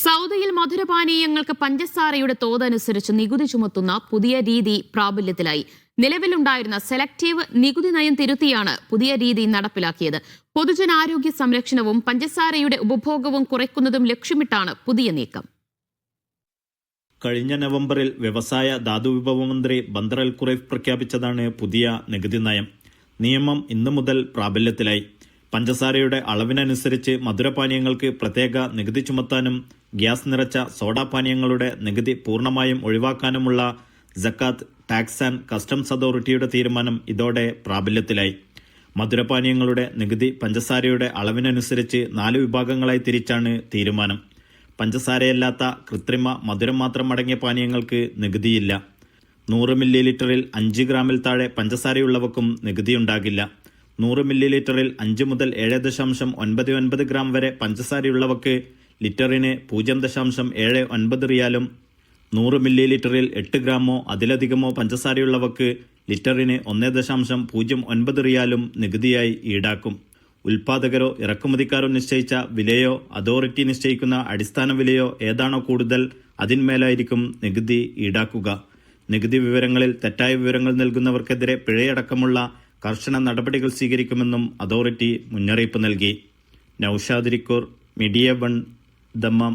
സൗദിയിൽ മധുരപാനീയങ്ങൾക്ക് പഞ്ചസാരയുടെ തോതനുസരിച്ച് നികുതി ചുമത്തുന്ന പുതിയ രീതി പ്രാബല്യത്തിലായി. നിലവിലുണ്ടായിരുന്ന സെലക്ടീവ് നികുതി നയം തിരുത്തിയാണ് പുതിയ രീതി നടപ്പിലാക്കിയത്. പൊതുജനാരോഗ്യ സംരക്ഷണവും പഞ്ചസാരയുടെ ഉപഭോഗവും കുറയ്ക്കുന്നതും ലക്ഷ്യമിട്ടാണ് പുതിയ നീക്കം. കഴിഞ്ഞ നവംബറിൽ വ്യവസായ ധാതുവിഭവ മന്ത്രി ബന്ദർ അൽ ഖുറൈഫ് പ്രഖ്യാപിച്ചതാണ് പുതിയ നികുതി നയം. നിയമം ഇന്നു മുതൽ പ്രാബല്യത്തിലായി. പഞ്ചസാരയുടെ അളവിനനുസരിച്ച് മധുരപാനീയങ്ങൾക്ക് പ്രത്യേക നികുതി ചുമത്താനും ഗ്യാസ് നിറച്ച സോഡാ പാനീയങ്ങളുടെ നികുതി പൂർണ്ണമായും ഒഴിവാക്കാനുമുള്ള സക്കാത്ത് ടാക്സ് ആൻഡ് കസ്റ്റംസ് അതോറിറ്റിയുടെ തീരുമാനം ഇതോടെ പ്രാബല്യത്തിലായി. മധുരപാനീയങ്ങളുടെ നികുതി പഞ്ചസാരയുടെ അളവിനനുസരിച്ച് 4 വിഭാഗങ്ങളായി തിരിച്ചാണ് തീരുമാനം. പഞ്ചസാരയല്ലാത്ത കൃത്രിമ മധുരം മാത്രം അടങ്ങിയ പാനീയങ്ങൾക്ക് നികുതിയില്ല. 100 മില്ലി ലിറ്ററിൽ 5 ഗ്രാമിൽ താഴെ പഞ്ചസാരയുള്ളവക്കും നികുതിയുണ്ടാകില്ല. 100 മില്ലി ലിറ്ററിൽ 5 മുതൽ 7.99 ഗ്രാം വരെ പഞ്ചസാരയുള്ളവക്ക് ലിറ്ററിന് 0.79 റിയാലും 100 മില്ലി ലിറ്ററിൽ 8 ഗ്രാമോ അതിലധികമോ പഞ്ചസാരയുള്ളവക്ക് ലിറ്ററിന് 1.09 റിയാലും നികുതിയായി ഈടാക്കും. ഉൽപാദകരോ ഇറക്കുമതിക്കാരോ നിശ്ചയിച്ച വിലയോ അതോറിറ്റി നിശ്ചയിക്കുന്ന അടിസ്ഥാന വിലയോ ഏതാണോ കൂടുതൽ അതിന്മേലായിരിക്കും നികുതി ഈടാക്കുക. നികുതി വിവരങ്ങളിൽ തെറ്റായ വിവരങ്ങൾ നൽകുന്നവർക്കെതിരെ പിഴയടക്കമുള്ള കർശന നടപടികൾ സ്വീകരിക്കുമെന്നും അതോറിറ്റി മുന്നറിയിപ്പ് നൽകി. Naushad Irikkur, media 1, Dammam.